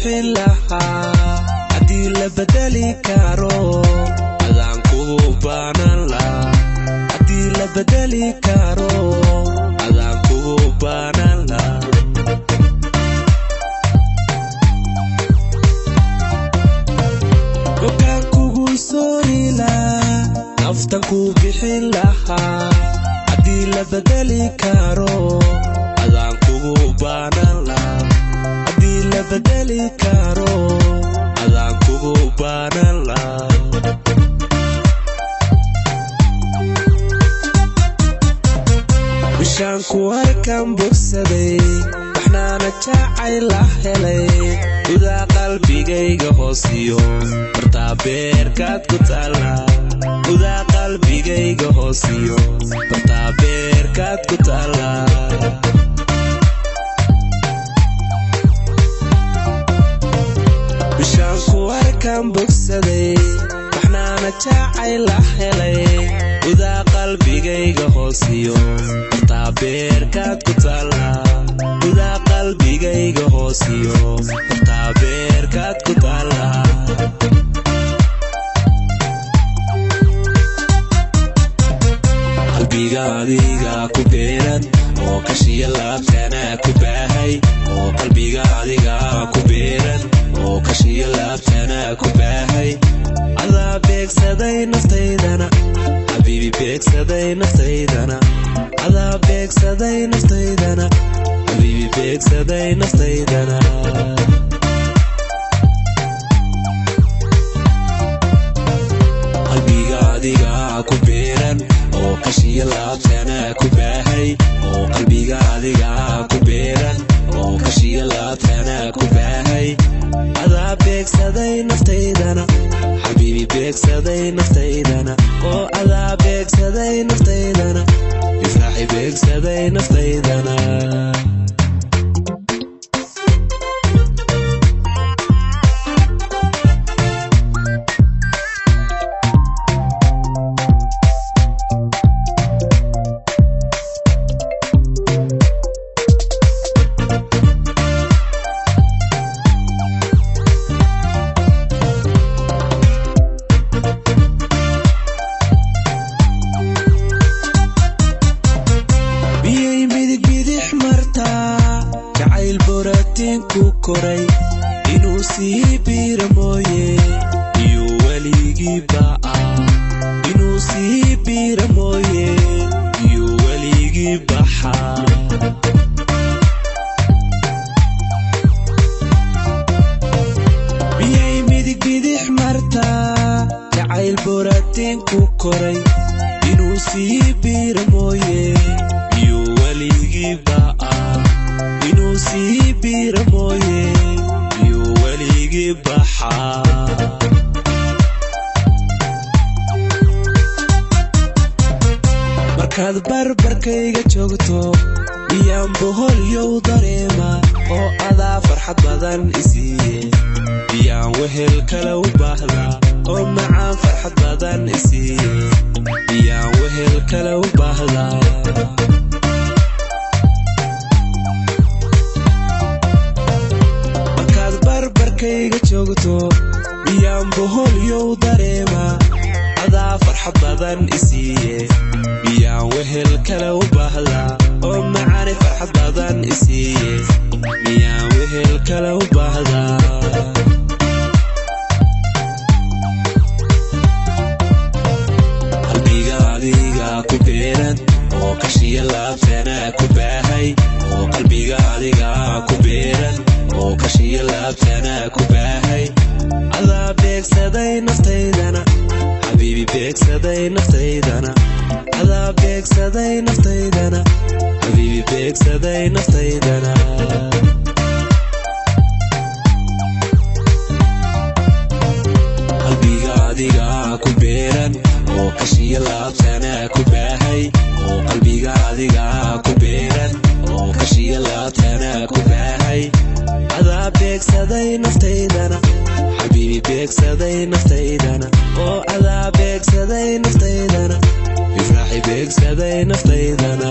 bixin lahaa haddii la bedeli karo adaan kugu baanan lahaa haddii la bedeli karo adaan kugu baanan lahaa gogaan kugu soori lahaa naftan ku bixin lahaa haddii la bedeli karo adaan kugu baanan lahaa haddii la bedeli karo adaan kugu baanan lahaa bishaan ku arkan bogsaday waxnaana jacayl la helay gudaa qalbigayga hoosiyo bartaa beerkaad ku taalla gudaa qalbigayga hoosiyo bartaa beerkaad ku taalla bishaan ku arkan bogsaday waxnaana jacayl la helay gudaa qalbigayga hoosiyo bartaa beerkaad ku taalla gudaa qalbigayga hoosiyo bartaa beerkaad ku taalla qalbiga adiga ku beeran oo kashiya laabtana ku baahay oo qalbiga adiga ku beeran oo kashiya laabtana ku baahay adaa beegsaday naftaydana habiibi beegsaday naftaydana adaa beegsaday naftaydana habiibi beegsaday naftaydana qalbiga adiga ku beeran oo kashiya laabtana ku baahay oo qalbiga adiga ku beeran oo kashiya laabtana ku baahay adaa beegsaday naftaydana habiibi beegsaday naftaydana oo adaa beegsaday naftaydana ifraaxi beegsaday naftaydana ku koray inuu sii biira mooye iyo weligii ba'a inuu sii biira mooye iyo weligii baxa biyay midig bidix martaa jacayl boratiin ku koray inuu sii biira mooye iyo weligii ba'a inuu sii biira mooye iyo weligii baxa markaad barbarkayga joogto iyaan boholyow dareema oo adaa farxad badan isiiye iyaan wehel kale u baahda oo macaan farxad badan isiiye iyaan wehel kale u baahda barbarkayga joogto iyaan boholyow dareema adaa farxad badan isiiye iyaan wehel kale u baahda oo macaani farxad badan isiiye iyaan wehel kale u baahda qalbiga adiga ku beeran oo kashiya laabtana ku baahay oo qalbiga adiga ku beeran oo kashiya laabtana ku baahay adaa beegsaday naftaydana habiibi beegsaday naftaydana adaa beegsaday naftaydana habiibi beegsaday naftaydana qalbiga adiga ku beeran oo kashiya laabtana ku baahay oo qalbiga adiga ku beeran oo kashiya laabtana ku baahay adaa beegsaday naftaydana habiibi beegsaday naftaydana oo adaa beegsaday naftaydana ifraaxi beegsaday naftaydana